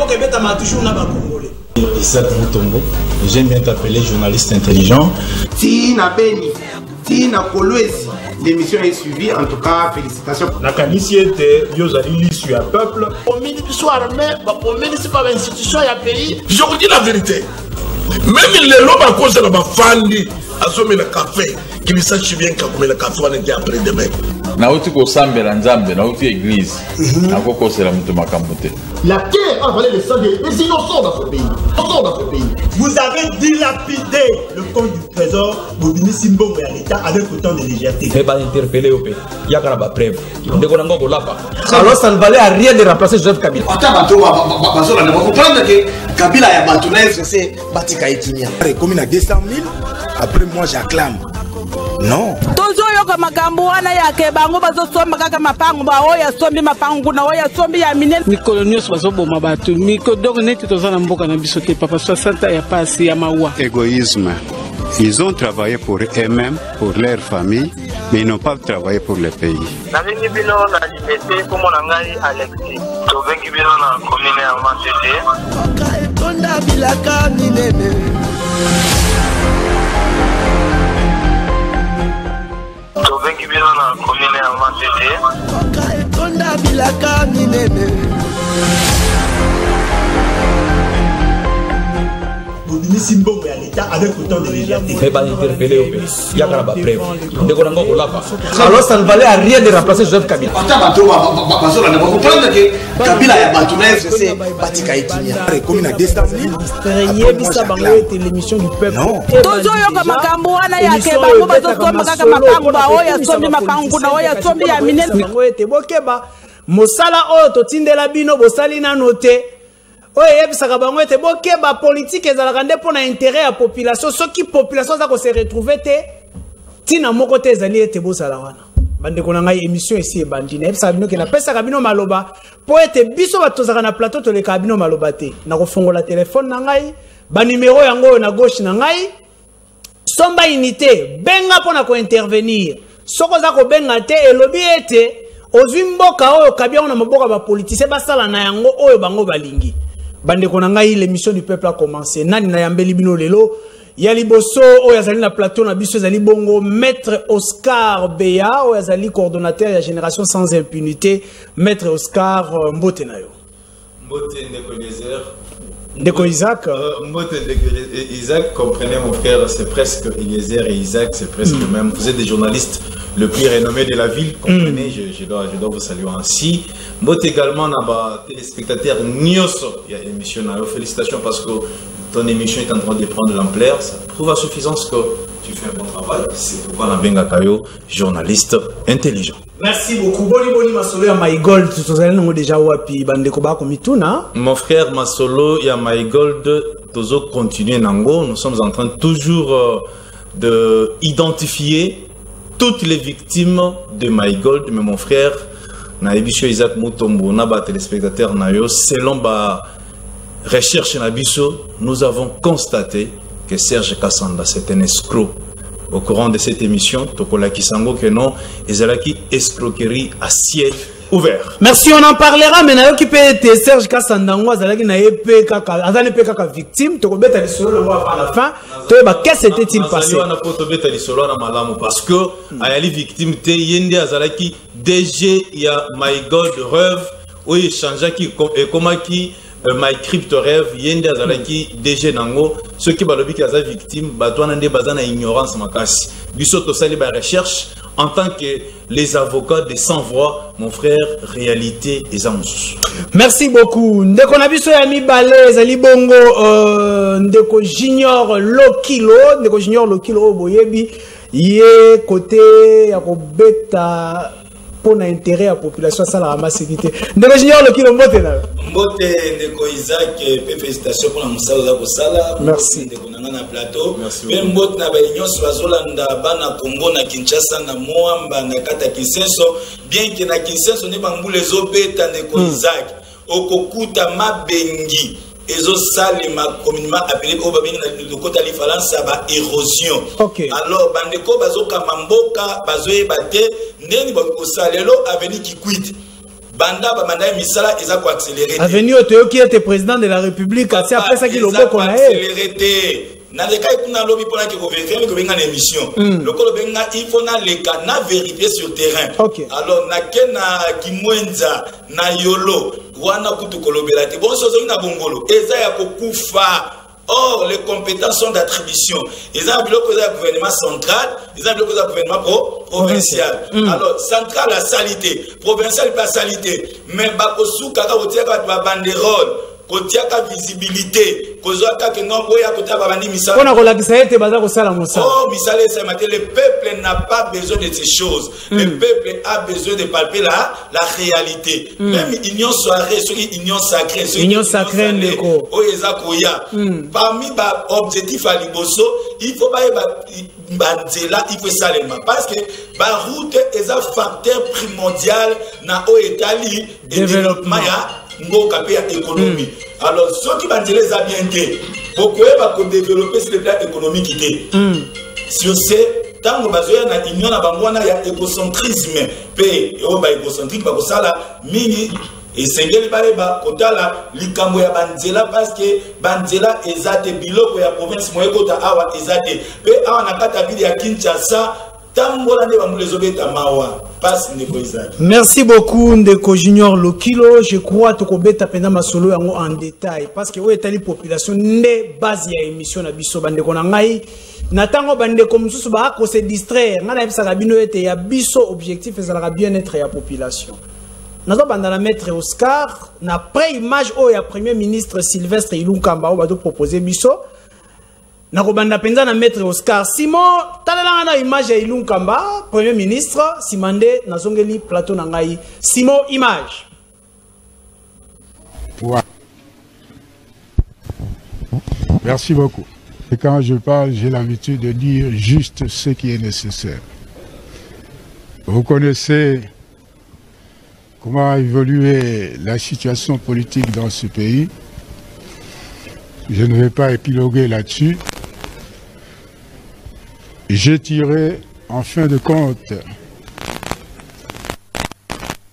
mboka ebetama toujours na bakongolais. Isaac Mutombo, j'aime bien t'appeler journaliste intelligent. Tina Beni, Tina Kolwezi, l'émission est suivie, en tout cas, félicitations. La qualité était, Yozali l'issue à peuple. Au milieu du soir, mais au milieu c'est pas une institution, il y a pays. Je vous dis la vérité. Même les lobes à cause de la fandi, à sommer le café, qui me sache bien comme le café, on était après demain. Nauti ko sambe la nzambe, nauti église. Akoko c'est la mutumakambote. La terre a volé le sang des innocents dans ce pays. Vous avez dilapidé le compte du trésor Bobini Simbo et à l'État avec autant de légèreté. Mais pas interpeller au pays. Il y a quand même preuve. Alors ça ne valait à rien de remplacer Joseph Kabila. Comprendre que Kabila a battu c'est Batika Etimia. Comme à 200 000, après moi j'acclame. Non. Tozoyoka makambo wana yake bango bazosomba kaka mapango ba oya sombi mapango na oya sombi ya minene mikolo nyonso bazoboma bato miko donc neti tozana mboka na biso te papa 60 ya pasi ya mawa. Égoïsme. Ils ont travaillé pour eux-mêmes, pour leur famille, mais ils n'ont pas travaillé pour le pays. Navengi bino na liberté comme ngai Alexis. Tovengi bino na commune ya Matete. Etonda bilaka minene. Tovengi bino na commune ya Matete. Etonda bilaka minene. Bobini Simbo et à l'État avec autant de légèreté. Mais pas interpeller au pays. Il y a quand même preuve. Alors ça ne valait à rien de remplacer Joseph Kabila. Comprendre que Kabila a battu c'est Batika Etimia. Comme à 200 000, c'était l'émission du peuple. Non. Tozoyoka makambo wana yake bango bazosomba kaka mapango ba oya sombi mapango na oya sombi ya minene. Bango ete bokeba mosala oyo totindela bino bosali na note. Oye yebisaka bango ete bokeba politique ezalaka nde mpona intérêt ya population soki population za ko se retrouver te tina moko te ezali ete bozala wana bandeko na ngai émission esi ebandi na yebisaka bino ke napesaka bino maloba po ete biso bato tozalaka na plateau tolekaka bino maloba te na kofongola telefone na ngai banimero yango oyo na gauche na ngai somba unité benga mpona kointervenir soko oza kobenga te elobi ete ozwi mboka oyo kabia ngo na maboka bapolitisien basala na yango oyo bango balingi. Bandeko na ngai l'émission du peuple a commencé. Nani na yambeli bino lelo. Yali bosso oyo azali na plateau na biso azali bongo maître Oscar Beya oyo azali coordonnateur ya génération sans impunité. Maître Oscar Mbote na yo. Mbote Ndeko Eliezer. Ndeko Isaac. Mbote Ndeko Isaac, comprenez mon frère, c'est presque Eliezer et Isaac, c'est presque le même. Vous êtes des journalistes le plus renommé de la ville, comprenez, je dois vous saluer ainsi. Moi également, téléspectateurs, Nioso, il y a une émission, félicitations parce que ton émission est en train de prendre l'ampleur, ça prouve à suffisance que tu fais un bon travail. C'est pourquoi on a bien Kayo, journaliste intelligent. Merci beaucoup. Boni Masolo ya My Gold, tu déjà wapi bandeko ba komituna. Mon frère Masolo ya My Gold, tozo continuer nango, nous sommes en train toujours de identifier toutes les victimes de My Gold, mais mon frère, Naïbicho Isaac Mutombo, Naba téléspectateur Nayo, selon ba recherche Nabiso, nous avons constaté que Serge Kassanda c'est un escroc. Au courant de cette émission, Tokola Kisango que non, Ezalaki escroquerie à ciel ouvert. Merci, on en parlera, mais Nayo qui peut être Serge Kassanda, Azalaki na EP kaka, Azalaki EP kaka victime, Tokobeta le solo le voit à la fin. Qu'est-ce qui s'était-il passé? Parce que Ayali victime te Yende Azalaki DG ya My God Rêve où il changeait qui et comment qui My Crypto Rêve Yende Azalaki DG Nango ceux qui balobi qui Azal victime batouana nde bazana ignorance makasi biso to sali ba recherche en tant que les avocats de sans voix mon frère réalité et amus. Merci beaucoup. Ndeko na biso ya mibale ezali bongo ndeko Junior Lokilo boyebi ye côté ya kobeta pour intérêt à la population ça la massivité. Ndeko Junior Lokilo mbote na. Mbote ndeko Isaac félicitations pour la musala za kosala. Merci. Ndeko na plateau. Mais mbote na balinyoso bazolanda bana Congo na Kinshasa na Moamba na kata Kinsenso bien que na Kinsenso ne bambule zobeta ndeko Isaac okokuta mabengi ezo salima communément appelé au babini na lokota li falansa ba érosion. Alors bandeko bazoka mamboka bazoye bate ndeni ba kosalelo aveni ki quit banda ba manda misala eza ko accélérer avenir oto qui était président de la République c'est après ça qu'il loboko na accélérer na le cas kuna lobi pona ki ko vérifier ko benga émission le ko benga il faut na le cas na vérifier sur terrain alors na kena kimwenza na yolo wana kutu kolobela te bon sozo na bongolo eza ya kokufa. Or, les compétences sont d'attribution. Ils ont un gouvernement central, ils ont un gouvernement provincial. Alors, central la salité, provincial la salité. Mais Bakosu, Kaka, Otiaka, banderole, Kotiaka visibilité, Kozaka, Kenon, Oya, Kota, Babani, Misala. On a relaxé, te baza ko sala mosa. Oh, Misala, le peuple n'a pas besoin de ces choses. Le peuple a besoin de palper la réalité. Même union soirée, union sacrée, union sacrée, parmi les objectifs à Liboso, il faut pas il faut salement parce que la route est un facteur primordial dans l'État développement économie. Alors, ceux qui vont dire les habiletés, pourquoi ils vont développer sur le plan économique? Sur ces tant que bazoya na union na bangwana ya égocentrisme pe yo ba égocentrique ba kosala mini et sengeli ba ba kotala likambo ya banzela parce que banzela ezate biloko ya province moye kota awa ezate pe awa na kata bili ya Kinshasa tambola ne bamule zobeta mawa. Merci beaucoup Ndeko Junior Lokilo. Je crois que tu as masolo en détail parce que la population ne base ya émission na biso bande ko ngai natango bande ko mususu ba ko se distraire ngana ebisa kabino ete ya biso objectif ezala bien-être ya population. Nazo banda na maître Oscar na pré-image o ya premier ministre Sylvestre Ilunkamba o ba do proposer biso. Nakobanda penza na maître Oscar Simon talala na image ya Ilunkamba premier ministre Simande nazongeli plateau na ngai Simon image. Ouais. Merci beaucoup. Et quand je parle, j'ai l'habitude de dire juste ce qui est nécessaire. Vous connaissez comment a évolué la situation politique dans ce pays. Je ne vais pas épiloguer là-dessus. J'ai tiré, en fin de compte,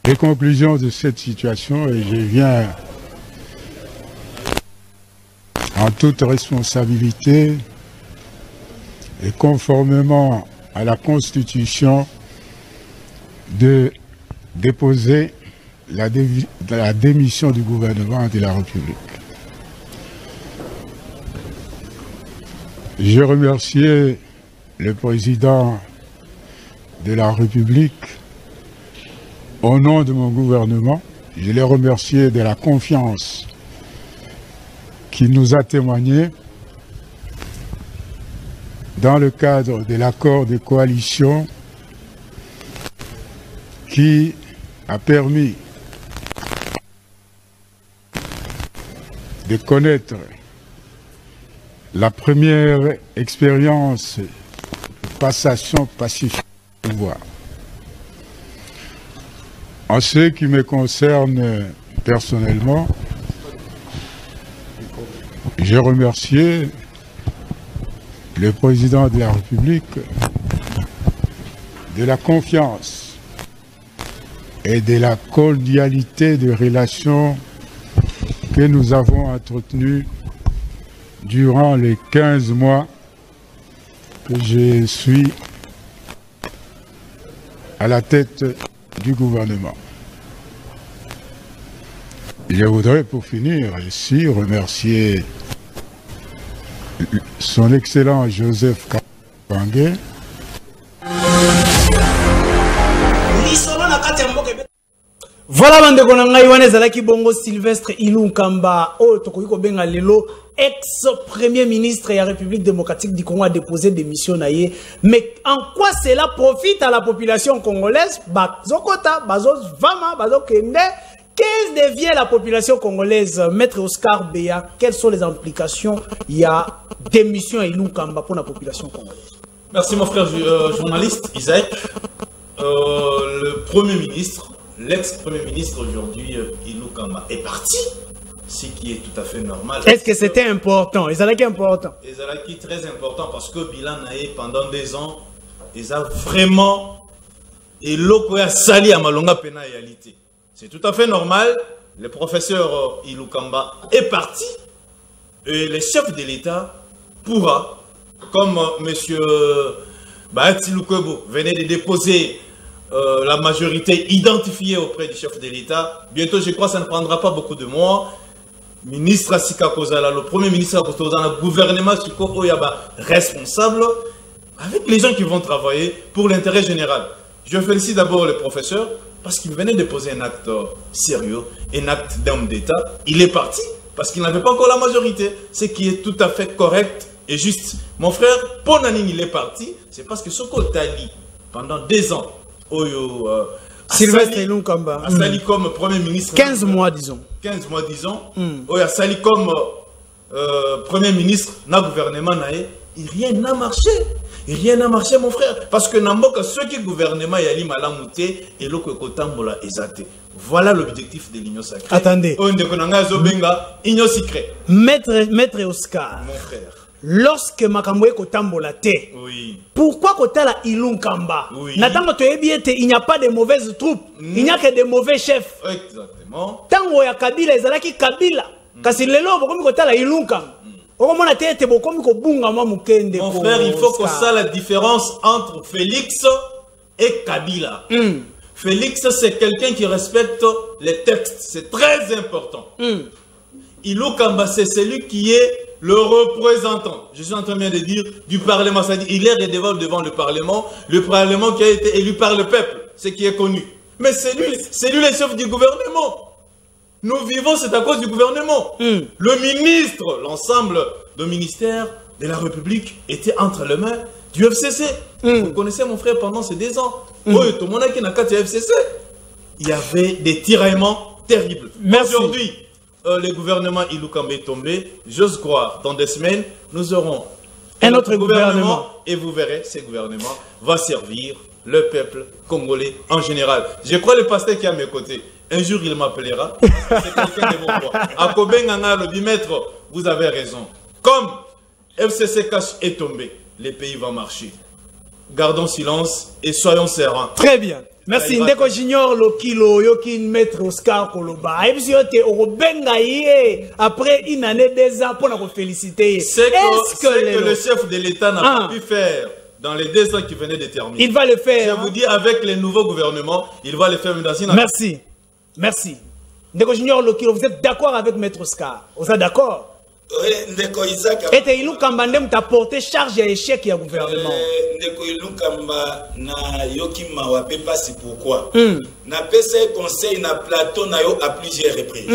les conclusions de cette situation et je viens, en toute responsabilité et conformément à la Constitution, de déposer la démission du gouvernement de la République. Je remercie le président de la République au nom de mon gouvernement. Je l'ai remercié de la confiance qu'il nous a témoigné dans le cadre de l'accord de coalition qui a permis de connaître la première expérience de passation pacifique du pouvoir. En ce qui me concerne personnellement, j'ai remercié le président de la République de la confiance et de la cordialité de relations que nous avons entretenues durant les 15 mois que je suis à la tête du gouvernement. Je voudrais pour finir ici remercier son Excellent Joseph Kabangé. Voilà bandeko na ngai wana ezalaki bongo Sylvestre Ilunkamba o tokoki ko benga lelo ex-premier ministre de la République démocratique du Congo a déposé démission na ye. Mais en quoi cela profite à la population congolaise? Bazokota, bazos vama, bazokende. Qu'est-ce devient la population congolaise? Maître Oscar Beya, quelles sont les implications? Il y a démission à Ilunkamba pour la population congolaise. Merci mon frère journaliste Isaac. Le premier ministre, l'ex-premier ministre aujourd'hui, Ilunkamba, est parti. Ce qui est tout à fait normal. Est-ce que c'était important? Ezalaki important. Ezalaki très important parce que bilan naé pendant 2 ans, ils ont vraiment et l'oko ya sali à malonga pena réalité. C'est tout à fait normal. Le professeur Ilukamba est parti. Et le chef de l'État pourra, comme M. Bahati Lukwebo venait de déposer la majorité identifiée auprès du chef de l'État, bientôt, je crois que ça ne prendra pas beaucoup de mois. Ministre Sika Kozala, le premier ministre Kozala, le gouvernement Siko Oyaba responsable, avec les gens qui vont travailler pour l'intérêt général. Je félicite d'abord le professeur parce qu'il venait de poser un acte sérieux, un acte d'homme d'État. Il est parti parce qu'il n'avait pas encore la majorité, ce qui est tout à fait correct et juste. Mon frère, Ponanine, il est parti, c'est parce que Soko Tali, pendant 2 ans, Sylvestre Ilunkamba a sali comme premier ministre. 15 mois, disons. 15 mois, disons. A sali comme premier ministre dans le gouvernement. Et rien n'a marché. Et rien n'a marché, mon frère. Parce que Namboka, ceux qui gouvernement y allent malamouté et l'autre kotambola ezate. Voilà l'objectif de l'Union sacrée. Attendez. Maître Oscar. Mon frère. Lorsque Makamboe kotambola te. Oui. Pourquoi kotala Ilunkamba? Oui. Natango to ebiete, il n'y a pas de mauvaises troupes. Il n'y a que de mauvais chefs. Exactement. Tango ya Kabila ezalaki Kabila. Kasi lelo bokomi kotala Ilunkamba. Mon frère, il faut qu'on sache la différence entre Félix et Kabila. Félix, c'est quelqu'un qui respecte les textes. C'est très important. Ilunkamba, c'est celui qui est le représentant, je suis en train de dire, du Parlement. C'est-à-dire, il est redevable devant le Parlement qui a été élu par le peuple, ce qui est connu. Mais c'est lui le chef du gouvernement. Nous vivons, c'est à cause du gouvernement. Le ministre, l'ensemble des ministères de la République était entre les mains du FCC. Vous connaissez mon frère pendant ces 2 ans. Il y avait des tiraillements terribles. Aujourd'hui, le gouvernement Ilukamba est tombé. J'ose croire, dans 2 semaines, nous aurons un autre gouvernement. Et vous verrez, ce gouvernement va servir le peuple congolais en général. Je crois le pasteur qui est à mes côtés. Un jour, il m'appellera. C'est quelqu'un de bon droit. Akobenganga, le maître, vous avez raison. Comme FCC Cash est tombé, les pays vont marcher. Gardons silence et soyons sereins. Très bien. Merci. Ndeko Junior Lokilo Yokin Maître Oscar Koloba. Après une année, 2 ans pour nous féliciter. C'est que le chef de l'État n'a pas pu faire dans les 2 ans qui venaient de terminer. Il va le faire. Je vous dis, avec les nouveaux gouvernements, il va le faire. Merci. Merci. Ndeko Junior Lokilo, vous êtes d'accord avec Maître Oscar? Vous êtes d'accord? Oui, Ndeko Isaac. Et Ilunkamba t'a porté charge et échec au gouvernement. Ndeko Ilunkamba na yoki mawape pas c'est pourquoi. Na pesa conseil na plateau na yo à plusieurs reprises.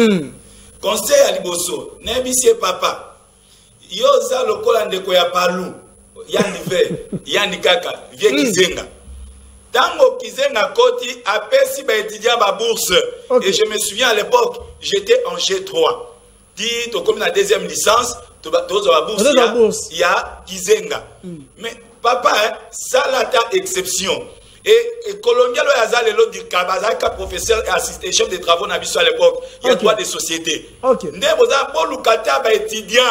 Conseil à Liboso, nebisi papa. Yo za lokola ndeko ya palu. Yani ve, yani kaka, vie kizenga. Tango kizenga koti apesi ba étudiant ba bourse. Et je me souviens à l'époque, j'étais en G3. Dit comme la 2e licence, tu as bourse, il y a Kizenga. Mais papa, ça là ta exception. Et colonial Yazal et dit Kabazaka, professeur et assistant chef de travaux à l'époque, il y a 3 des sociétés. Ndé boza pour lukata ba étudiant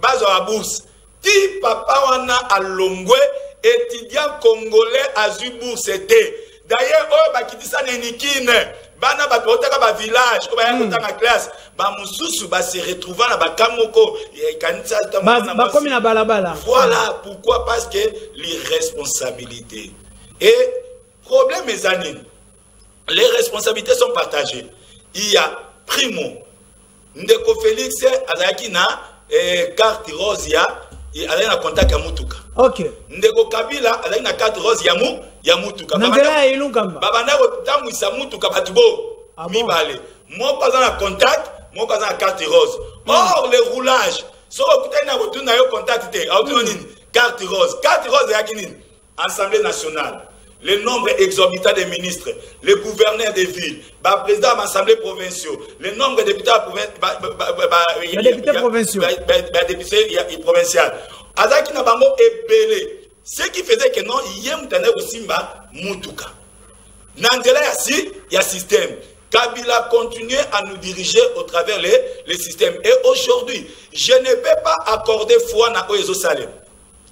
bazo à bourse. Ti papa wana à Longwe étudiant congolais à bourse était. D'ailleurs, oh ba kitisa nenikine. Bana ba totaka ba village ko ba yaka classe ba mususu ba se retrouver na ba kamoko kanisa ba komi na balabala. Voilà pourquoi, parce que l'irresponsabilité et problème mes amis, les responsabilités sont partagées. Il y a primo Ndeko Félix azaki na carte rose et azaki na contact ya mutuka. Ndeko Kabila azaki na carte rose ya mutuka. Nandela Ilunkamba. Babana tamu isa mutuka batubo. Mibale. Moi pas en contact, moi pas en carte rose. Or le roulage, so okutana retourna yo contact te. Carte rose ya kinini? Assemblée nationale. Le nombre exorbitant des ministres, les gouverneurs des villes, le président de l'Assemblée provinciale, le nombre de députés provinciaux. Azaki na bango ebele. Ce qui faisait que non, il y a aussi Mutuka. Nandela il y a système. Kabila continue à nous diriger au travers les systèmes. Et aujourd'hui, je ne peux pas accorder foi à Oezo Salem.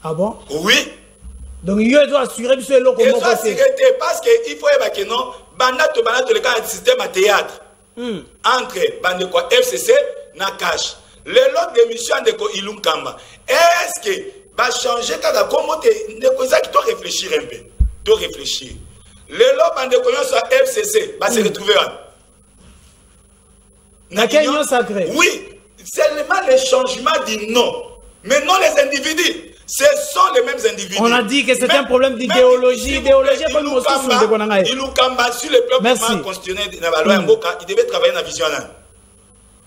Ah bon? Oui. Donc il doit assurer que c'est parce qu'il faut que non, banato le cas du système à théâtre. entre bandeko FCC na cash. Le lot d'émission ndeko Ilunkamba. Est-ce que va changer kaka comment ndeko ça qui doit réfléchir un peu. Doit réfléchir. Le lot bandeko sur FCC va se retrouver na Kenya sacré. Oui, seulement le changement du nom. Mais non les individus. Ce sont les mêmes individus. On a dit que c'est un problème d'idéologie. Idéologie, comme Ilunkamba, sur le plan constitutionnel de la loi Mboka, il devait travailler dans la vision.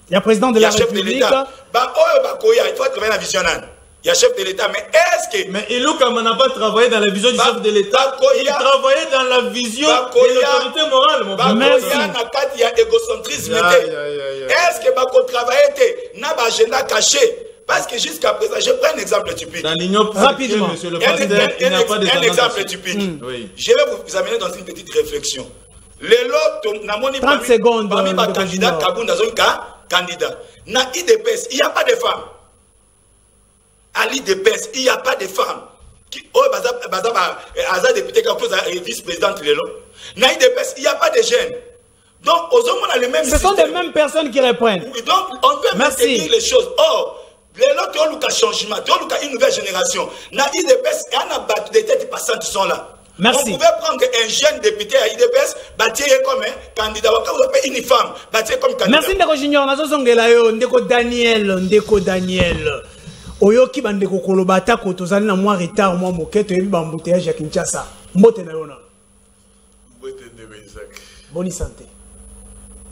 Il y a président de la République. Il faut travailler dans la vision. Il y a chef de l'État. Mais est-ce que. Mais Ilunkamba n'a pas travaillé dans la vision du chef de l'État. Il travaillait dans la vision de l'autorité morale. Il y a égocentrisme. Est-ce que Bako travaillait dans l'agenda caché? Parce que jusqu'à présent, je prends un exemple typique. Dans l'union rapidement, monsieur le pasteur, il n'y a pas de un exemple typique. Oui. Je vais vous amener dans une petite réflexion. Les lots, 30 secondes. Parmi les candidats, Kaboun dans un cas, candidat. Na IDPS, il n'y a pas de femmes. À l'IDPS, il n'y a pas de femmes. Azar député qui oppose à vice-présidente Lélo. Na IDPS, il n'y a pas de jeunes. Donc, aux hommes, on a le même système. Ce sont les mêmes personnes qui reprennent. Donc, on peut maintenir les choses. Or, les lots qui ont eu un changement, qui ont eu une nouvelle génération, na IDPS, il y a des têtes passantes qui sont là. Merci. On pouvait prendre un jeune député à IDPS, bâtir comme un candidat, une femme, bâtir comme candidat. Merci Ndeko Junior, Ndeko Daniel. Oyoki bandeko kolobata ko tozali na mwa retard mwa moketo yebi bambouteillage ya Kinshasa. Mbote na yona. Mbote ndebe Isaac. Bonne santé.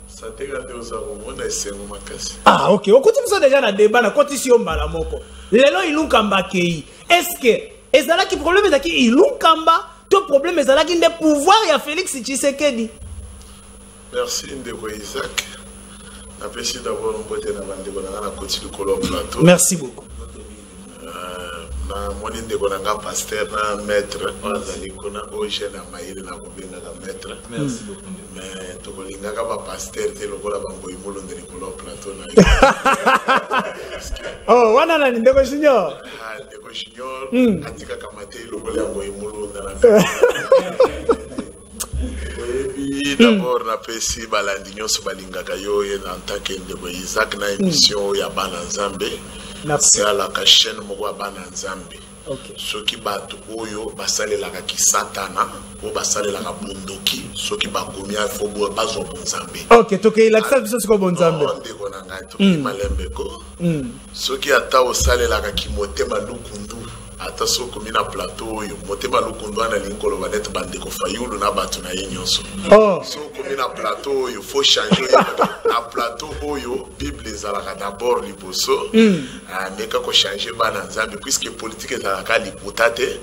Santé gande osango mona esengo makasi. Ah OK, okoti biso déjà na débat na koti si yombala moko. Lelo Ilunkamba kei. Est-ce que ezalaki problème ezaki Ilunkamba to problème ezalaki nde pouvoir ya Félix Tshisekedi? Merci Ndeko Isaac. Napesi d'abord mbote na bandeko na koti du kolo plateau. Merci beaucoup. Na moni ndeko na pasteur na maître azali kona oje na maire na kobenga na maître. Merci beaucoup. Mais to kolinga ba pasteur te lokola bango imolo ndeli kolo plateau na. Oh wana na ndeko Junior. Ah ndeko Junior atika kamate lokola bango imolo na. Oui, d'abord na pesi balandi nyonso balingaka yo en tant que ndeko Isaac na émission ya bana Nzambe. C'est à la chaîne moko bana Nzambe. Soki bato oyo basalelaka kisatana o basalelaka bundoki soki bakomia fo bo bazo Nzambe. OK, toke la ça biso siko Nzambe. Ndeko na ngai to malembeko. Soki ata osalelaka kimotema lukundu ata soko mina plateau oyo motema lukundu ana linkolo banete bandeko fayulu na bato na yenyonso. Soko mina plateau oyo faut changer na plateau oyo Bible ezalaka d'abord liboso meka ko changer bana Nzambe puisque politique ezalaka liputa te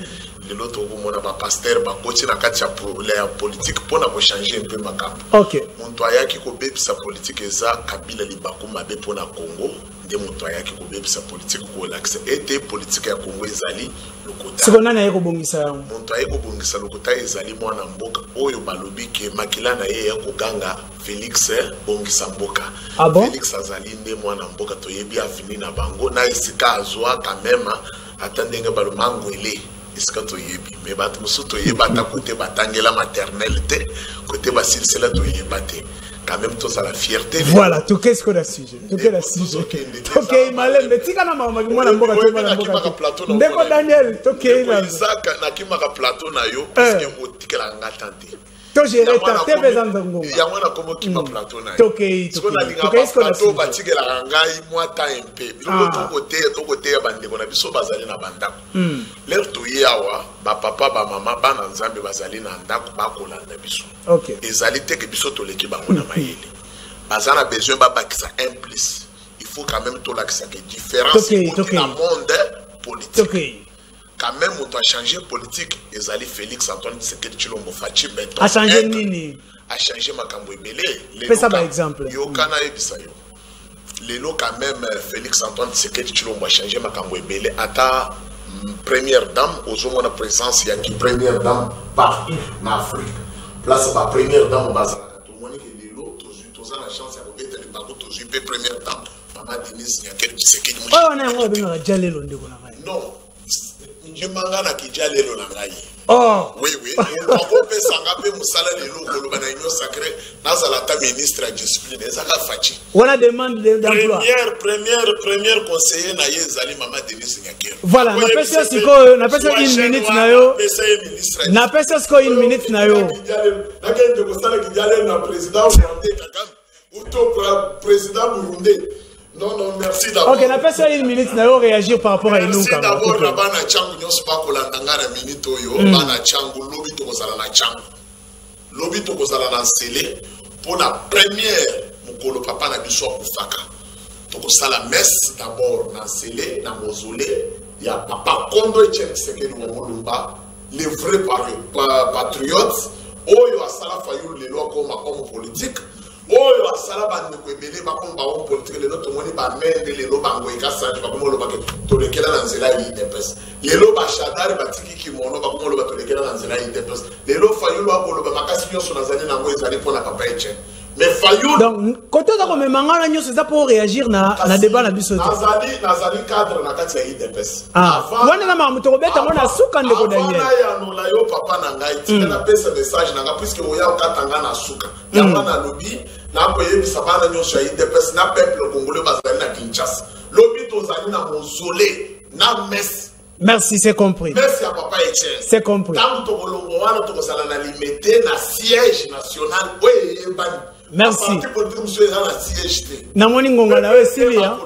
lelo to komona ba pasteur ba koti na kati ya politique pona ko changer un peu makambo. OK. Muntu ayaki ko bebisa politique eza Kabila libakuma be pona Congo. Muntu ayaki ko bebisa politique ko lakse ete politique ya Congo ezali lokota. Sikona na yeko bongisa yango. Muntu ayeko bongisa lokota ezali mwana mboka oyo balobi ke makila na ye ya koganga Félix bongisa mboka. Ah bon? Félix azali nde mwana mboka toyebi afini na bango na esika azwa kamema atandenge balomangwele esika toyebi mais bato mosusu toyeba ta côté batangela maternelle côté basilisela toyeba te. Quand même tous à la fierté. Voilà, tout qu'est-ce qu'on a sujet. Tout qu'est-ce qu'on a sujet. OK, malem, mais tika na mama mwana mboka to mwana mboka. Ndeko Daniel, OK na. Isaac na kimaka plateau na yo parce que motikela ngatante. To gérer ta TV zango. Ya mwana komo kima plateau na yo. OK, qu'est-ce qu'on a plateau batikela ngai moi ta MP. To côté bandeko na biso bazali na bandako. L'air to yawa ba papa ba mama bana Nzambe bazali na ndako bakolanda biso. OK. Ezali te ke biso to leki bango na mayele. Bazana besoin ba bakisa un plus. Il faut quand même to lakisa que différence dans le monde politique. OK. Quand même on doit changer politique. Ezali Félix Antoine Tshisekedi Tshilombo Fachi Beton. A changer nini? A changer makambo ebele. Fais ça par exemple. Yo kana ebisa yo. Lelo quand même Félix Antoine Tshisekedi Tshilombo a changer makambo ebele ata première dame aux hommes en présence il y a qui première dame partout en Afrique. Place par première dame au bazar. Tout le monde qui est là, tous la chance à remettre les bagou tous une première dame. Maman Denise il y a quelqu'un qui sait qui. Oh on a un gros bien jalelo ndeko na ngai. Non. Je mangana ki jalelo na ngai. Oh. Oui, oui. On peut s'engager pour ça les locaux, le union sacrée, dans la ministre de discipline, ça va fachi. On a demande d'emploi. Première conseiller na yezali Maman Denise Nyakero. Voilà, na pesa siko, na pesa 1 minute na yo. Na pesa siko 1 minute na yo. Na kende ko sala kijale na président Rwandais Kagame. Ou président Burundais. Non, non, merci d'abord. Ok, la personne a 1 minute, n'a réagir par rapport à nous. Merci d'abord, la bana changu, nous sommes pas kolandanga minute yo, bana changu, lobby to kozala na changu. Lobby to kozala na scellé pour la première, mukolo papa na biso kufaka. To kozala messe d'abord na scellé, na mausolée, il y a papa Kondo Etienne Sekeli Wamolumba, les vrais patriotes, oyo asala fayulu les lois comme homme politique. Oyo asala bande ko ebele ba komba on politique le loto moni ba mende le lo bango ikasa ba komo lo ba ke to le kela na nzela yi depes le lo ba shadari ba tiki ki mono ba komo lo ba to le kela na nzela yi depes le lo fayulu ba lo ba makasi nyoso na zani na ngo ezali pona papa eche mais fayulu donc koto za ko me mangana nyoso za pour réagir na débat na biso nazali cadre na kati ya yi depes wana na mamuto ko beta mona suka ndeko Daniel ya no la yo papa na ngai tina pesa message na nga puisque oya okatanga na suka ya wana lobi na koyebi sabana nyosha IDPS na peuple congolais bazali na Kinshasa lobi tozali na mausolée na messe. Merci, c'est compris. Merci à papa Etienne. C'est compris. Tant que vous wana to kozala na limité na siège national oye yebani. Merci. Parti politique monsieur na siège te. Na moni ngonga na we Sylvia.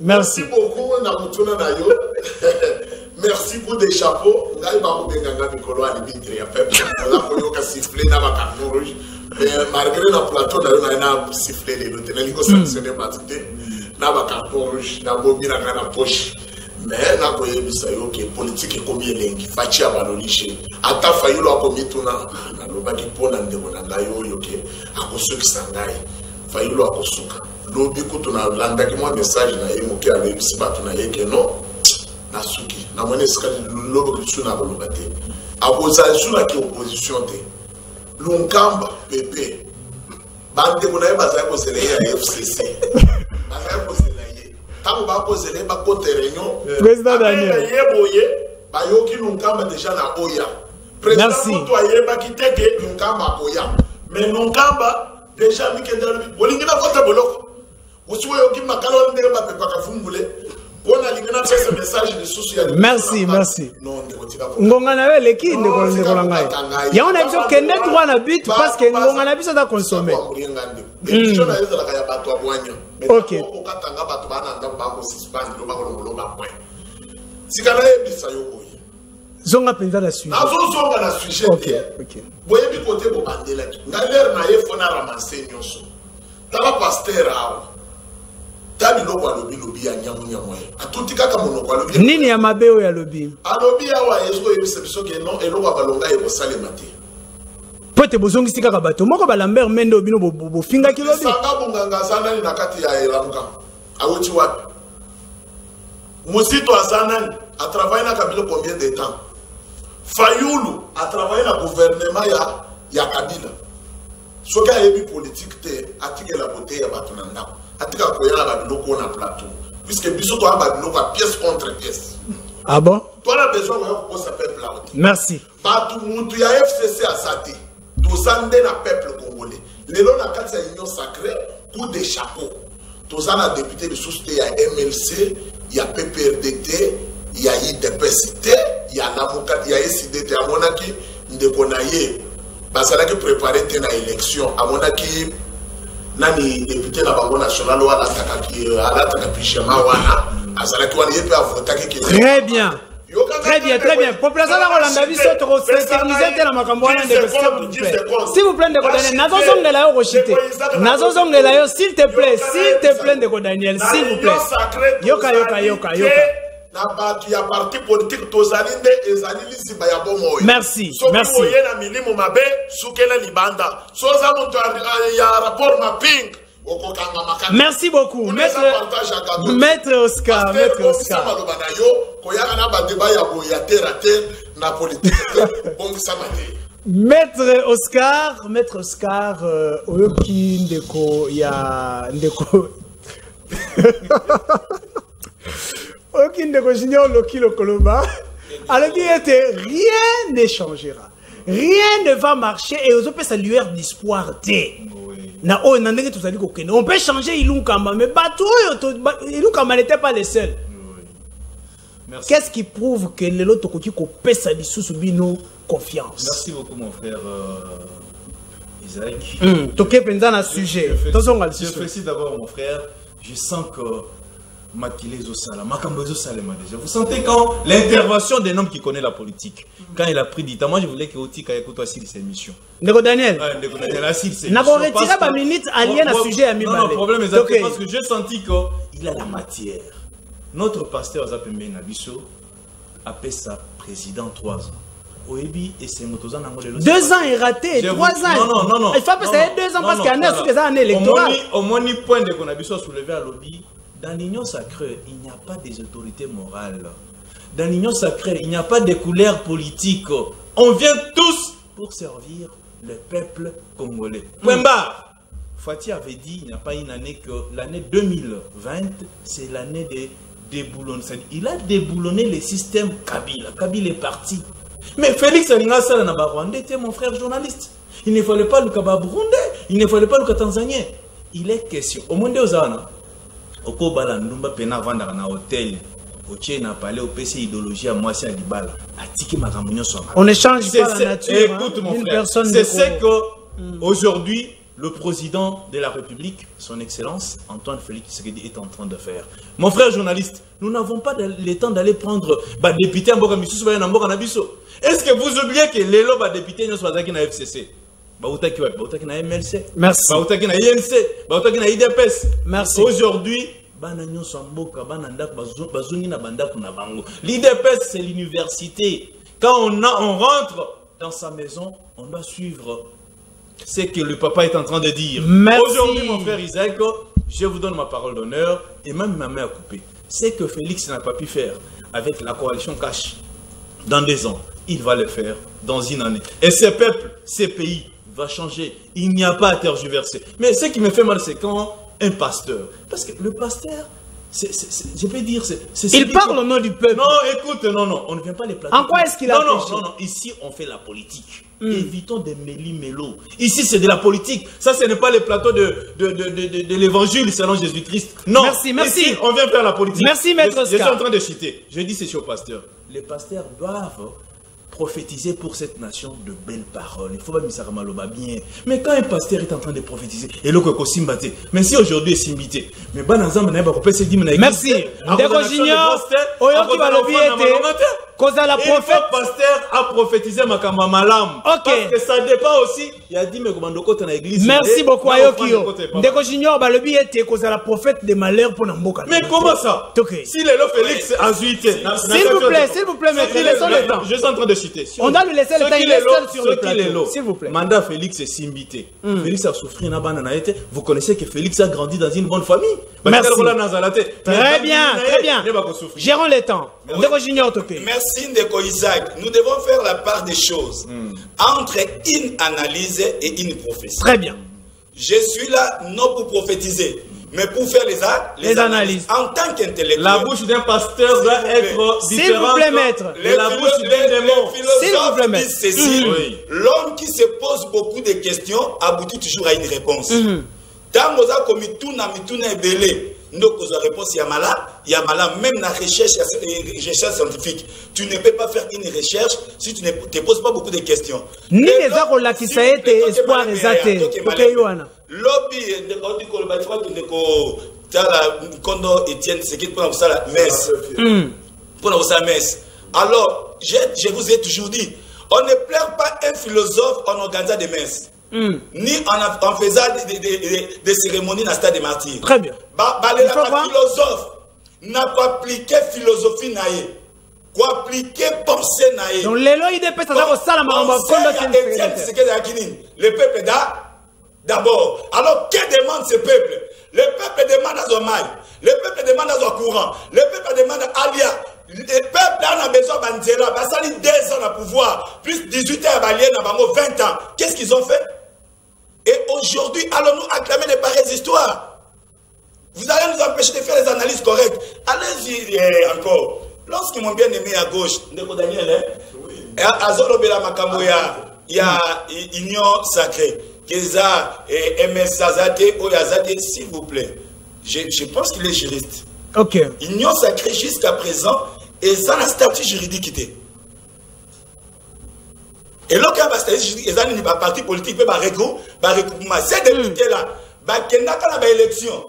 Merci beaucoup na mutuna na yo. Merci pour des chapeaux. Ngai ba ko benga mikolo ali bitre ya peuple. La ko yo ka siffler na ba carton rouge. Mais malgré le plateau, on a sifflé les deux. On a sanctionné na ba carton rouge, na bobi na kana poche. Mais na koye bisayo ke politique e combien lengi fachi abalolishe. Ata fayulo akomituna na lobaki pona ndeko na ngayo yo ke akosuki sangai. Fayulo akosuka. Lobi kutuna landa ki mo message na yemo ke ale bisibatu na yeke no. Na suki. Na mone skali lobo kusuna bolobate. Akoza suna ki opposition te. Lunkamba Pepe bande kuna baza ko sele ya FCC baza ko sele ye tango ba ko sele ba ko réunion président Daniel yeboye ba yoki Lunkamba déjà na oya président to ayeba kiteke Lunkamba oya mais Lunkamba déjà mikendalo bolingina kota boloko usiwe yoki makalo ndenge ba pepa ka fungule. Merci, merci. Ngonga na we leki ndeko ndeko la ngai. Ya on a biso kende droit na but parce que ngonga na biso da consommer. OK. Zonga penza la suite. Zonga la sujet. OK, OK. Boye bi côté bo bandela. Ngaler na ye fona ramasser nyoso. Tala pasteur awo. Nini ya mabeo ya lobi? Alobi awa ezo ebisebiso ke non eloko balonga eko salema te. Pote bozongi sika ka bato moko ba Lambert Mende obino bo finga ki lobi. Sanga bunganga zanani na kati ya Elamuka. Awuti wapi? Musito azanani a travaillé na Kabila combien de temps? Fayulu a travaillé na gouvernement ya Kabila. Soka yebi politique te atike la beauté ya bato na ndako. Atika koyala babiloko na plateau puisque biso to babiloko à pièce contre pièce. Ah bon? Toi la besoin de ça peuple là. Merci. Batou muntu ya FCC a sati. Tozande na peuple congolais. Lelo na kati ya union sacrée coup de chapeau. Tozana député de société ya MLC, il y a PPRDT, il y a IDPST, il y a Lamuka, il y a SIDT à monaki ndeko na ye. Basala ki préparer na élection à monaki nani député na bango national wala ataka pichema wana azala ki wana yepe avota ki très bien. Très bien, très bien. Population la Rolanda biso to s'éterniser te na makambo wana de s'il vous plaît ndeko Daniel nazo zongela yo rochite. Nazo zongela yo s'il te plaît ndeko Daniel s'il vous plaît. Yoka. Na parti politique tozalinde ezali lisiba ya bomo. Merci. Merci. Soki na milimo mabe sukela libanda. Soza moto ya rapport mapping. Merci beaucoup. Maître Oscar. Maître Oscar, oyoki ndeko ya ndeko. Oyoki ndeko junior Loki Lokoloba. Alors, rien ne changera. Rien ne va marcher et on peut saluer d'espoir. On peut changer Ilunkamba, mais Ilunkamba n'était pas le seul. Qu'est-ce qui prouve que les autres peut saluer sous nos confiance? Merci beaucoup, mon frère Isaac. Sujet. Je félicite d'abord mon frère. Je sens que vous sentez quand l'intervention d'un homme qui connaît la politique, quand il a pris du temps, moi je voulais que Otika écoute aussi cette émission. Nego Daniel. N'a pas retiré ma minute alliée à sujet à mi. Non, le problème est parce que j'ai senti qu'il a la matière. Notre pasteur Zapembe Nabiso a fait sa président 3 ans. 2 ans est raté, 3 ans. Non. Il faut passer 2 ans parce qu'il y a des années électorales. Au moins, ni point de qu'on a soulevé à lobby. Dans l'union sacrée, il n'y a pas des autorités morales. Dans l'union sacrée, il n'y a pas de couleurs politiques. On vient tous pour servir le peuple congolais. Point barre. Fatih avait dit, il n'y a pas une année que l'année 2020, c'est l'année de déboulonner. Il a déboulonné le système Kabila. Kabila est parti. Mais Félix Alinga Salana Rwandais était mon frère journaliste. Il ne fallait pas le Kaba Burundais, il ne fallait pas le Tanzanien. Il est question. Au monde aux Zana, au Kobala Ndumba Pena Vandara na hôtel, au Tché n'a pas allé au PC idéologie à Moissi à Dibala, à Tiki Maramounion Soma. On ne change pas la nature. Écoute mon frère, c'est ce que aujourd'hui le président de la République, son Excellence Antoine Félix Tshisekedi est en train de faire. Mon frère journaliste, nous n'avons pas le temps d'aller prendre député en Bogamissou, est-ce que vous oubliez que les lots députés ne sont pas na FCC? Bautaki na MLC. Merci. Bautaki na INC. Bautaki na IDPS. Merci. Aujourd'hui, l'IDPS, c'est l'université. Quand on rentre dans sa maison, on doit suivre ce que le papa est en train de dire. Aujourd'hui, mon frère Isaac, je vous donne ma parole d'honneur et même ma main à couper. C'est que Félix n'a pas pu faire avec la coalition Cash dans 2 ans. Il va le faire dans 1 année. Et ce peuple, ce pays va changer. Il n'y a pas à tergiverser. Mais ce qui me fait mal, c'est quand un pasteur, parce que le pasteur, je peux dire, il parle au nom du peuple. Non, écoute, non, on ne vient pas les plateaux. En quoi est-ce qu'il a péché? Non, ici on fait la politique. Évitons des méli-mélo. Ici c'est de la politique. Ça, ce n'est pas les plateaux de l'évangile selon Jésus-Christ. Non, merci. Ici, on vient faire la politique. Merci, maître Oscar. Je suis en train de citer. Je dis ceci aux pasteurs. Les pasteurs doivent prophétiser pour cette nation de belles paroles. Il faut pas misara maloba bien. Mais quand un pasteur est en train de prophétiser, et le koko simbate, mais si aujourd'hui est simbité, mais banazam na ba ko pese dimna. Merci. Ndeko Junior, oyoki balobi ete koza la prophète pasteur a prophétisé makamba malam. OK. Parce que ça dépend aussi. Il a dit mais komando kota na église. Merci beaucoup Ayokio. Ndeko Junior balobi ete koza la prophète de malheur pour Namboka. Mais comment ça? Si le Félix a zuité. S'il vous plaît, maître, laissons le temps. Je suis en train de citer. On doit lui laisser le temps, il est seul sur le plateau. S'il vous plaît. Mandat Félix est simbité. Félix a souffert. Vous connaissez que Félix a grandi dans une bonne famille. Merci. Très bien. Gérons le temps. Merci Ndeko Isaac. Nous devons faire la part des choses entre une analyse et une prophétie. Très bien. Je suis là non pour prophétiser, mais pour faire les analyses. En tant qu'intellectuel. La bouche d'un pasteur doit être différente. S'il vous plaît, maître. De la bouche d'un démon. S'il vous plaît, maître. L'homme qui se pose beaucoup de questions aboutit toujours à une réponse. Tant que vous avez mituna ebele, nous avons réponse il y a malin, même dans la recherche scientifique. Tu ne peux pas faire une recherche si tu ne te poses pas beaucoup de questions. Ni les arôles qui ça a été espoir exacté. Lobby, quand Étienne Tshisekedi pour la messe. Pour la messe. Alors, je vous ai toujours dit, on ne pleure pas un philosophe en organisant des messes. Ni en faisant des cérémonies dans le stade des martyrs. Très bien. Le philosophe n'a pas appliqué philosophie naïe. Quoi appliquer pensée naïe. Donc l'élo il dépêche à ça le peuple d'abord. Alors que demande ce peuple? Le peuple demande à Zomaï. Le peuple demande à Zocourant. Le peuple demande à Alia. Le peuple a besoin de Banzela. Ça a 2 ans à pouvoir. Plus 18 ans à Balien, 20 ans. Qu'est-ce qu'ils ont fait? Et aujourd'hui, allons-nous acclamer des pareilles histoires? Vous allez nous empêcher de faire les analyses correctes. Allez-y encore. lorsque mon bien-aimé à gauche, Ndeko Daniel, Azolo Bela Makambo, il y a Union Sacrée, Keza et MS Sazate, Oyazate, s'il vous plaît. Je pense qu'il est juriste. Ok. Union Sacrée jusqu'à présent, et ça a un statut juridique. Et là, quand il y a un parti politique, il y a un regroupement. Ces députés-là, il y a une élection.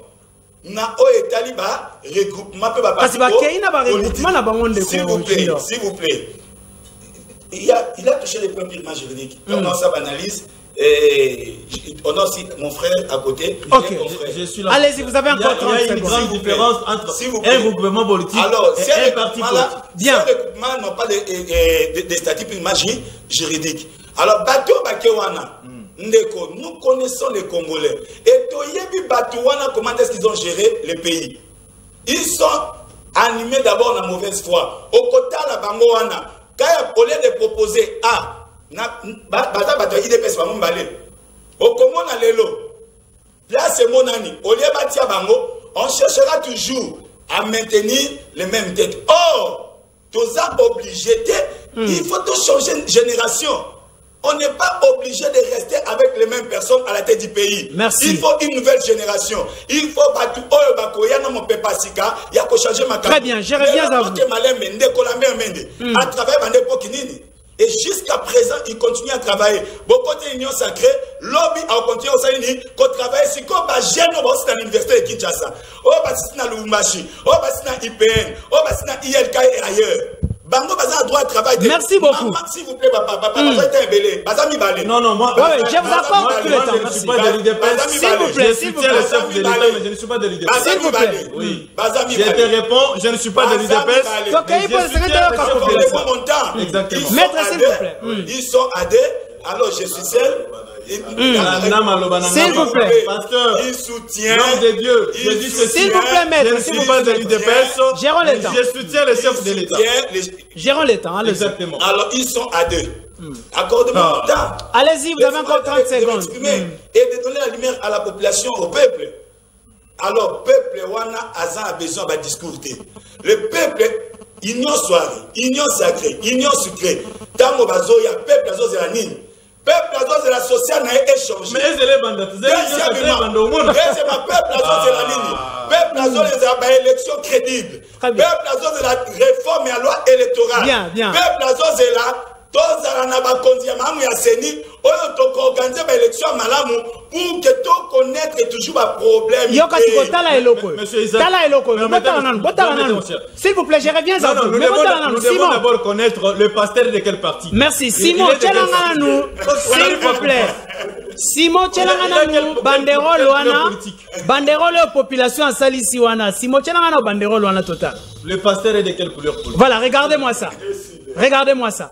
Na Oetali ba regroupement peut parce que s'il vous plaît, il a touché les points purement juridiques. On a ça analyse on a aussi mon frère à côté. Ok, je suis là. Allez-y, vous avez encore 30 secondes. Il y a une grande différence entre un regroupement politique et un parti politique. Bien. Ces regroupements n'ont pas des statuts purement juridiques. Alors bateau bakewana. Ndeko, nous connaissons les Congolais. Et Toyebi Batouana, comment est-ce qu'ils ont géré le pays? Ils sont animés d'abord de la mauvaise foi. Au côté de la Bangoana, quand au lieu de proposer au comment on a l'élo, là c'est mon ami. Au lieu de batia bango, on cherchera toujours à maintenir les mêmes têtes. Or, tous ça obligé, il faut tout changer de génération. On n'est pas obligé de rester avec les mêmes personnes à la tête du pays. Merci. Il faut une nouvelle génération. Il faut battre Très bien, je reviens à vous. À travers et jusqu'à présent, il continue à travailler. Beaucoup d'unions sacrées, lobby a continué au Saini, qu'on travaille sur quoi jeune dans l'université de Kinshasa. Oh, bah, c'est dans l'Umbashi, oh, bah, c'est dans IPN, oh, bah, c'est dans ILK et ailleurs. Bango Baza a droit de travail. Merci beaucoup. S'il vous plaît, papa, Non, non, moi. Ouais, je vous accorde tout le temps. Je ne suis pas de l'UDPS. S'il vous plaît, s'il vous plaît. Je soutiens le chef de l'État, mais je ne suis pas de l'UDPS. S'il vous plaît. Oui. Je te réponds, je ne suis pas de l'UDPS. Exactement. Maître, s'il vous plaît. Ils sont adhés. Alors, je suis seul. S'il vous plaît, pasteur, il soutient l'homme de Dieu. Je dis ceci. S'il vous plaît, maître, je ne suis pas de l'UDPS. Gérons le temps. Je soutiens le chef de l'État. Gérons le temps. Exactement. Alors, ils sont à deux. Accordez-moi le temps. Allez-y, vous avez encore 30 secondes. Et de donner la lumière à la population, au peuple. Alors, peuple, Wana Azan a besoin d'un discours. Le peuple, union soirée, union sacrée, union sucrée. Tango Bazoya, peuple Azo Zelanine. Peuple Azo de la sociale n'a échangé. Mais c'est les bandits. Deuxièmement, peuple Azo de la ligne. Peuple Azo des élections crédibles. Peuple Azo de la réforme et la loi électorale. Bien. Peuple Azo de la tozala na bakonzi ya mamu ya seni oyo tokoorganize ba élection malamu pour que to connaître toujours ba problème. Yoka tikotala eloko. Tala eloko. Botala nanu. S'il vous plaît, je reviens à vous. Nous devons d'abord connaître le pasteur de quel parti. Merci. Simon Tchelangananou. S'il vous plaît. Simon Tchelangananou. Banderole wana. Banderole population à Salisi wana. Simon Tchelangananou banderole wana total. Le pasteur est de quelle couleur politique? Voilà, regardez-moi ça. Regardez-moi ça.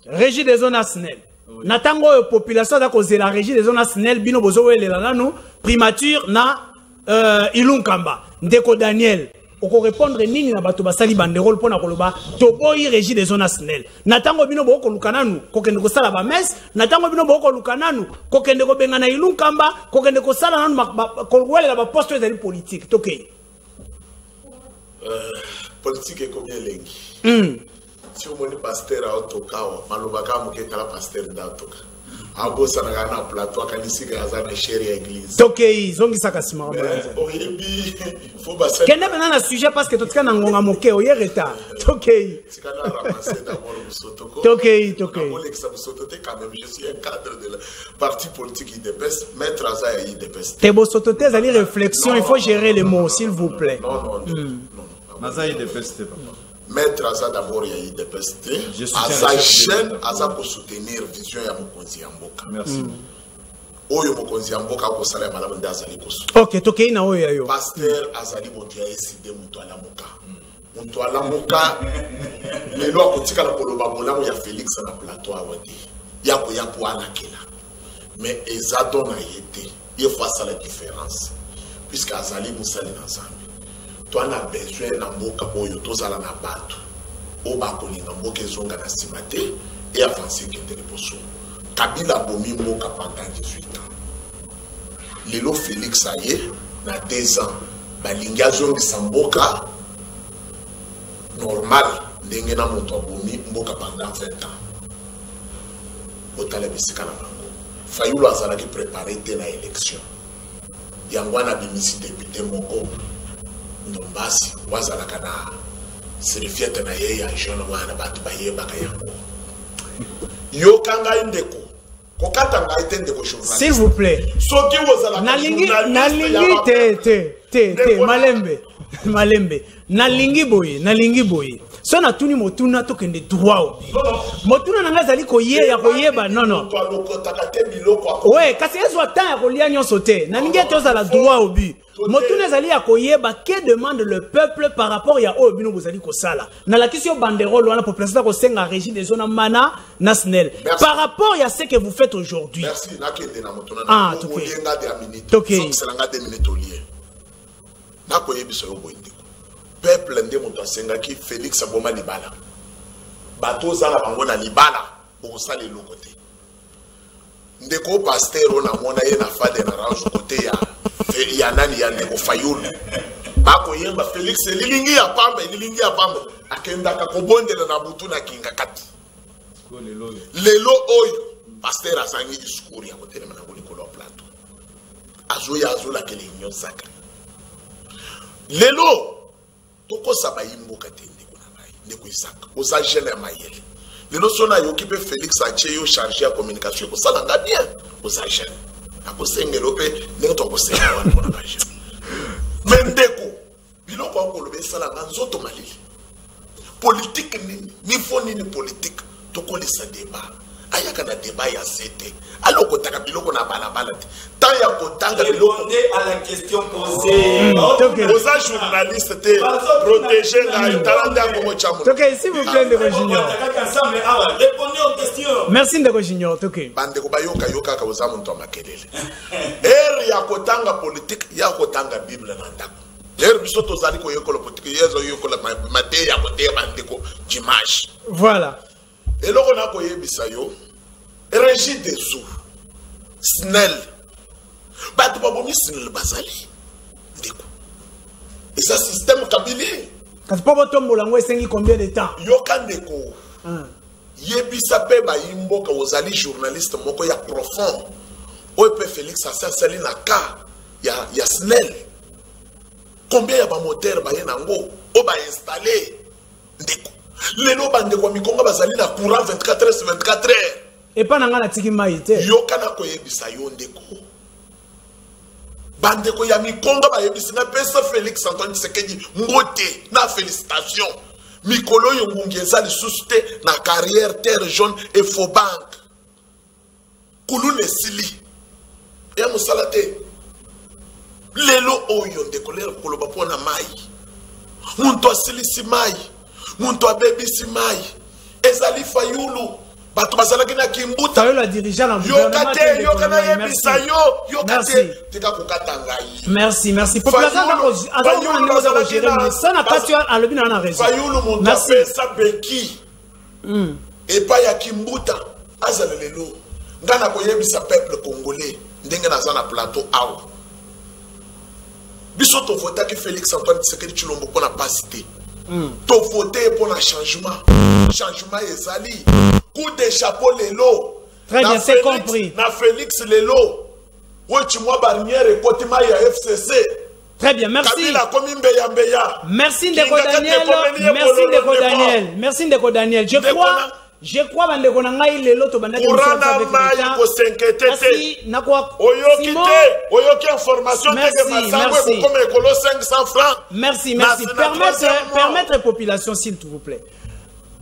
Régie des zones SNEL. Natango population da cause la régie des zones SNEL bino bozo welela nanu primature na Ilunkamba. Ndeko Daniel. Oko répondre nini na bato basali banderole pona koloba to boyi régie des zones SNEL. Natango bino boko lukananu kokende ko sala ba mes, natango bino boko lukananu kokende ko benga na Ilunkamba, kokende ko sala nanu ko welela ba poste de politique. Tokei. Politique est combien lengi? Si vous voulez pasteur à Otokawa, Malubaka Mukekala pasteur d'Otoka. Abo Sanagana plateau, Kanisiga Azana chérie église. Tokei, Zongi Sakasima. Oribi, faut passer. Quel est maintenant le sujet parce que tout le monde a moqué, il y a retard. Tokei. Tokei. Je suis un cadre de la parti politique IDPS, maître Aza et IDPS. T'es sototé, vous allez réflexion, il faut gérer les mots, s'il vous plaît. Non. Aza IDPS, Maître Aza d'abord, il y a eu des PST. Aza chaîne, Aza pour soutenir vision ya Mokonzi Yamboka. Merci. Oyo Mokonzi Yamboka ko sala malamu ndazali koso. Ok, tokei na oyo yo. Pasteur Azali Botia eside mutu ala moka. Mutu ala moka. Lelo akotika la koloba bolamu ya Félix na plateau awadi. Yako ana kela. Mais Ezadon a été, il faut ça la différence. Puisque Azali Moussali ensemble. Toi, on a besoin de mboka oyo tozala na bato o bakolinga mboka ezonga na simate et avancer kende liboso. Kabila bomi mboka pendant 18 ans. Lelo Félix aye na 2 ans balinga zongi sa mboka normal ndenge na moto abomi mboka pendant 20 ans otala bisika na bango Fayulu azalaki préparé te na élection yango wana bimisi député moko Ndombasi wazalaka na serifiete na ye ya jeune wana batu bayebaka yango yokanga ndeko kokata ngai te ndeko journaliste s'il vous plaît soki wozala nalingi malembe nalingi boye so na tuni motuna tokende droit motuna nanga zali koyeba non ouais kasi ezwa temps ya kolia nyonso te nalingi ete ozala droit au but motuna zali ya koyeba que demande le peuple par rapport ya oyo bino bozali kosala na lakisi yo banderole wana population kosenga régie des zones mana national par rapport ya ce que vous faites aujourd'hui. Merci nakende na motuna na oyenga de minute okiselanga 2 minutes olier nakoyebisa yo boyinde peuple nde moto asengaki Félix aboma libala bato zala bango na libala bokosala eloko te ndeko pasteur na mona ye na fade na range côté ya nani ya ndeko Fayulu bakoyemba Félix lilingi ya pamba akendaka kobondela na butu na kinga kati lelo oyo pasteur asangi discours ya kotelema na bolikolo plateau azola kele union sacrée lelo toko sabayimbo katende kuna nayi ndeko Isaka oza jeune ya mayele lelo sona yokipe Félix ache yo chargé ya communication ko sala nga bien oza jeune akosengelo pe ndeko to kosenga wana bona ba jeune mendeko biloko akolobe sala nga nzoto malili politique ni foni ni politique toko lisa débat ayaka na débat ya sete aloko taka biloko na balabala te tant ya kotanga biloko à la question posée oza journaliste te protéger la talanda comme chamoun. OK, s'il vous plaît Ndeko Junior. Répondez aux questions. Merci Ndeko Junior. OK. Bande ko bayoka ka oza muntu makelele ya kotanga politique ya kotanga bible na ndako biso tozali ko yekolo politique yezo yokola mate ya kote bande ko dimanche. Voilà. Eloko na koyebisa yo Régie des eaux SNEL batu babomi SNEL bazali ndeko et ça système kabili kasi po botombola ngo esengi combien de temps yoka ndeko yebisa pe ba yimboka ozali journaliste moko ya profond ope Félix asali na ka ya SNEL combien ya ba moteur ba yenango o ba installer ndeko lelo bande kwa mikonga bazali na courant 24 heures sur 24 heures et pas nanga na tiki mai te yokana koyebisa yo ndeko bande ko ya mikonga ba yebisa na pesa Félix Antoine Tshisekedi ngote na félicitations mikolo yo ngungi ezali susute na carrière terre jaune et faux banque kulune sili ya musalate lelo oyo ndeko lelo koloba pona mai muntu asilisi mai muntu abebisi mai ezali Fayulu bato bazalaki na kimbuta Fayulu la dirigeant na gouvernement yokana yebisa yokate tika kokata ngai merci population azakona ndeko za ko gérer sana kati alobi na raison Fayulu muntu apesa beki epa ya kimbuta azala lelo ngana koyebisa peuple congolais ndenge nazana plateau awa biso to vota ki Félix Antoine Tshisekedi Tshilombo pona pasité to voter pour le changement ezali coup de chapeau lelo très bien c'est compris na Félix lelo wochi mwa barrière kotima ya FCC très bien merci Kabila komi mbeya merci Ndeko Daniel je crois bandeko na ngai lelo to bandaki kasi oyoki information que masango comme écolo 500 francs merci permettre population s'il vous plaît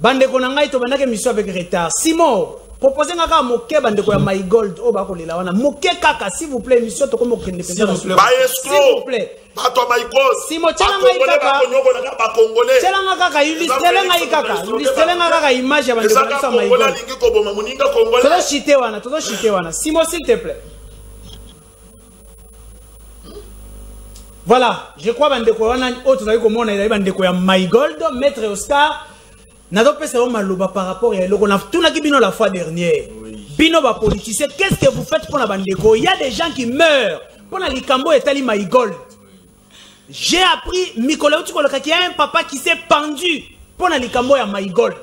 bandeko na ngai to bandaki mission avec retard Simon proposez ngaka moke bandeko ya My Gold o ba ko lela wana moke kaka s'il vous plaît mission to comme okende s'il vous plaît bato My Gold Simo tshela ngai kaka illustrele kaka image ya bandeko na My Gold todo chite wana Simo s'il te plaît. Voilà, je crois bandeko wana autre zali komona ila bandeko ya My Gold maître Oscar Nado pesa maloba par rapport à l'eau. On a tout bino la fois dernière. Bino ba politicien, qu'est-ce que vous faites pour la bandeko? Il y a des gens qui meurent. Pour la Likambo et Tali My Gold. J'ai appris, Mikolo, qu'il y a un papa qui s'est pendu pona likambo ya My Gold.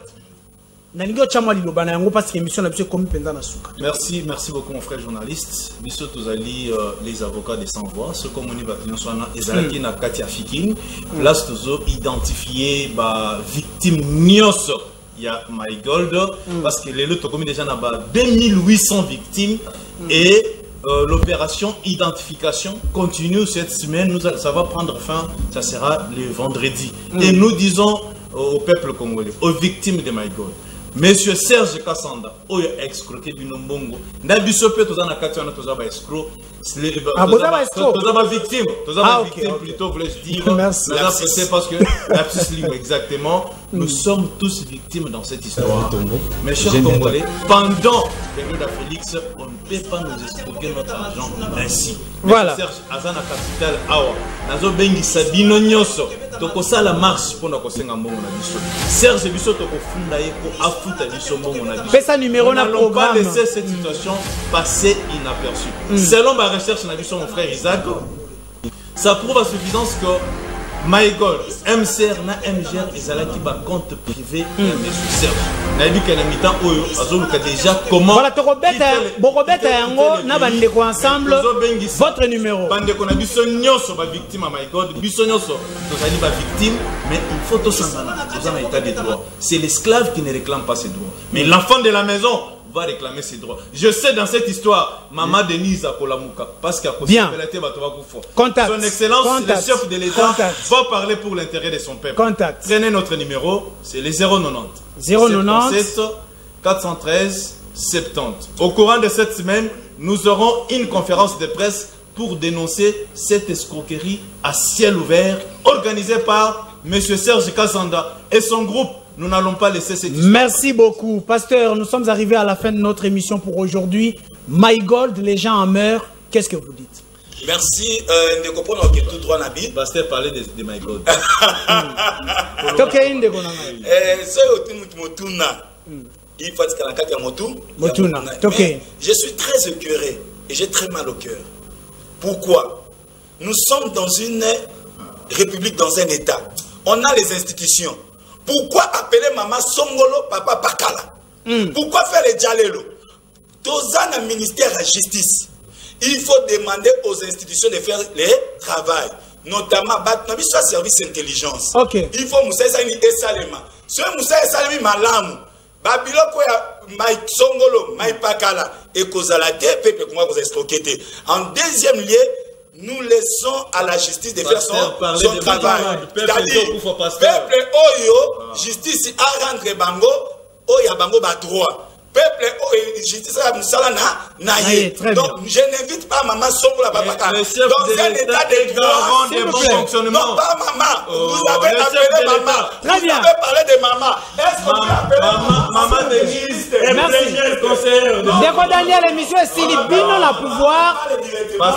Nango chamwa lilobana yango parce que émission na biso comme penza na suka. Merci beaucoup mon frère journaliste. Biso tozali les avocats des sans voix, ce comme on y va swana ezalaki na kati ya Fikine. Place tozo identifier ba victime nyonso ya My Gold parce que les lots comme déjà na ba 2800 victimes et l'opération identification continue cette semaine. Ça va prendre fin, ça sera le vendredi. Et nous disons au peuple congolais, aux victimes de My Gold, Monsieur Serge Kassanda, oyo escroqué binombongo. Na biso pe tozana kati wana tozaba escroc. Tozaba victime, victime plutôt voulais-je dire. Merci. C'est parce que lapsus libre exactement. Nous sommes tous victimes dans cette histoire. Mes chers Congolais, pendant la période à Félix, on ne peut pas nous escroquer notre argent ainsi. Voilà. Serge Azana capital awa. Nazo bengi sabino nyoso. Toko sala marche pour na kosenga mbongo na biso. Serge biso toko funda ye ko afuta biso mbongo na biso. Pesa numéro na programme. On ne va pas laisser cette situation passer inaperçue. Selon ma recherche na biso mon frère Isaac, ça prouve à suffisance que My Gold, MCR na MGR ezalaki ba compte privé de Monsieur Serge. Na dit que na mitan oyo azoluka déjà comment. Voilà to robeta yango na bande ko ensemble votre numéro. Bande ko na biso nyonso ba victime à My Gold, biso nyonso tozali ba victime mais il faut to sangana dans un état de droit. C'est l'esclave qui ne réclame pas ses droits. Mais l'enfant de la maison va réclamer ses droits. Je sais dans cette histoire, Maman Denise a Kolamuka, parce qu'il y a possibilité Contact. Son Excellence, le chef de l'État, va parler pour l'intérêt de son peuple. Prenez notre numéro, c'est les 090 77 413 70. Au courant de cette semaine, nous aurons une conférence de presse pour dénoncer cette escroquerie à ciel ouvert organisée par M. Serge Kassanda et son groupe. Nous n'allons pas laisser cette histoire. Merci beaucoup. Pasteur, nous sommes arrivés à la fin de notre émission pour aujourd'hui. My Gold, les gens en meurent. Qu'est-ce que vous dites? Merci de comprendre que tout droit n'habite. Pasteur parlait de My Gold. Il faut je suis très écœuré et j'ai très mal au cœur. Pourquoi? Nous sommes dans une république, dans un État. On a les institutions. Pourquoi appeler maman Songolo, papa Pakala? Pourquoi faire les Djalelo? Dans un ministère de la justice, il faut demander aux institutions de faire le travail. Notamment, soit service intelligence. Il faut Moussa Sani et Salema. Ce Moussa Salemi Malamu, Babiloko ya Mike Songolo, Mike Pakala, et Kozalate, peuple comment vous escroquez. En deuxième lieu, nous laissons à la justice de faire son travail. C'est-à-dire, peuple Oyo, justice à rendre Bango, Oya Bango ba droit. Peuple justice à Moussalana, Naye. Donc, je n'invite pas Maman Songola Babaka. Dans un état de droit, non pas Maman. Vous avez appelé Maman. Vous avez parlé de Maman. Est-ce qu'on peut appeler Maman Denise? Merci. Déco Daniel, émission est Sili, Bino la pouvoir.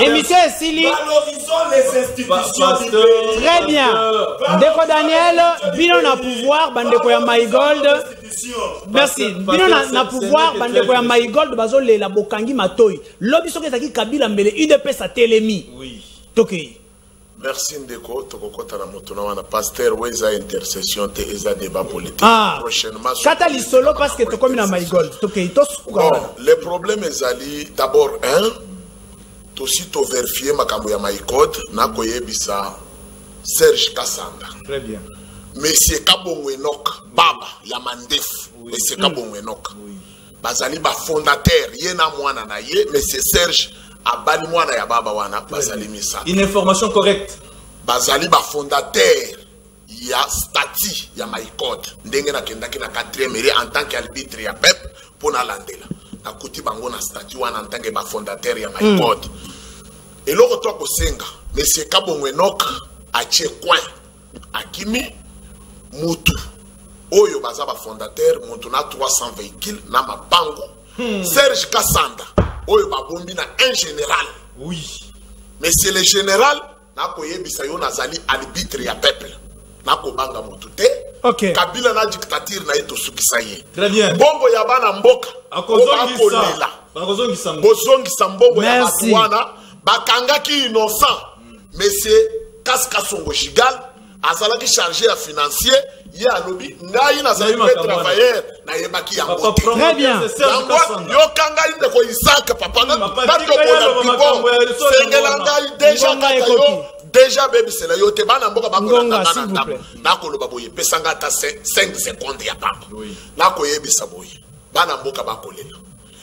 Émission est Sili. Valorisons les institutions. Très bien. Déco Daniel, Bino la pouvoir, Bandeko ya My Gold. Merci. Bino na pouvoir, Bandeko ya My Gold, Bazole la Bokangi Matoy. Lobby Soketaki Kabila Mbele, UDP sa Telemi. Oui. Toké. Merci Ndeko, Tokokota na Motona wana pasteur Weza intercession te eza débat politique. Prochainement. Katali solo parce que Tokomi na My Gold. Toké, le problème ezali d'abord aussi to vérifier makambo ya My Gold na koyebisa Serge Kassanda. Très bien. Monsieur Kabongwe Nok Baba ya Mandef. Monsieur Kabongwe Nok. Bazali ba fondateur yena mwana na ye Monsieur Serge abali mwana ya baba wana bazali misa. Une information correcte. Bazali ba fondateur ya stati ya My Gold. Ndenge na kendaki na 4e mairie en tant qu'arbitre ya pep pour na landela. Akuti bango na stati wana en tant que ba fondateur ya My Gold. Et l'autre toi kosenga Monsieur Kabongwe Nok achie coin akimi mutu oyo baza ba fondateur mutu na 300 véhicules na mabango. Serge Kassanda oyo babombi na un général. Oui. Mais c'est le général na koyebisa yo nazali arbitre ya peuple. Na kobanga mutu te. OK. Kabila na dictature na eto sukisa ye. Très bien. Mbongo ya bana mboka. Akozongisa. Bozongisa mbongo ya batu wana bakangaki innocent. Monsieur Kaska Songo Shigal azalaki chargé à financier ye alobi ngai nazali pe travailleur na yebaki yango te. Très bien. Yokanga ndeko Isaac papa na batoko na bibo sengela ngai déjà kaka déjà baby c'est la yote bana mboka bakolanga na koloba boye pesanga ta 5 secondes ya pamba na koyebisa boye bana mboka bakolela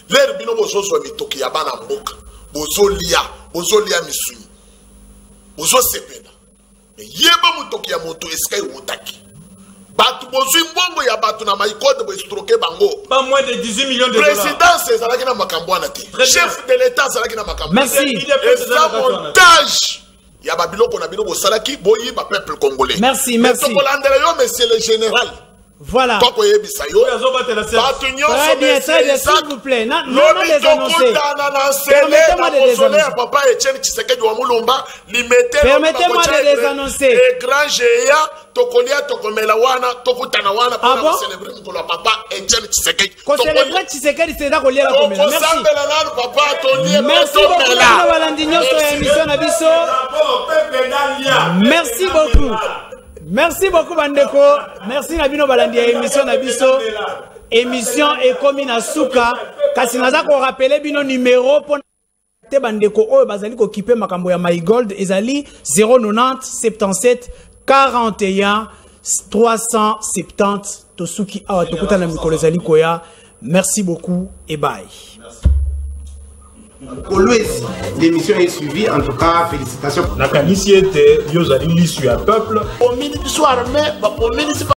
lero bino bozozo mitoki ya bana mboka bozolia misuni bozosepela yeba mutoki ya moto eskai wotaki batu bozwi mbongo ya batu na maikode boestroke bango pas moins de 18 millions de dollars. Présidence ezalaki na makambo wana te chef de l'état ezalaki na makambo. Merci. Eza montage ya babiloko na bino bosalaki boyi ba peuple congolais. Merci, merci. Tokolandela yo monsieur le général. Voilà. Très bien, s'il vous plaît. Non, les annoncer. Permettez-moi de les annoncer. Permettez-moi de les annoncer. Ah bon? Qu'on célèbre Tshisekedi, c'est là qu'on lit la commune. Merci beaucoup. Merci beaucoup. Merci beaucoup Bandeko. Merci Nabino Balandi émission Nabiso. Émission Ekomi na Suka. Kasi naza ko rappeler bino numéro pour te Bandeko oyo bazali ko kipe makambo ya My Gold ezali 090 77 41 370 Tosuki awa tokuta na mikolo ezali koya. Merci beaucoup et bye. Kolwezi, l'émission est suivie, en tout cas, félicitations. Nakanisi était, Yozali l'issue à peuple. Au ministre armé, au ministre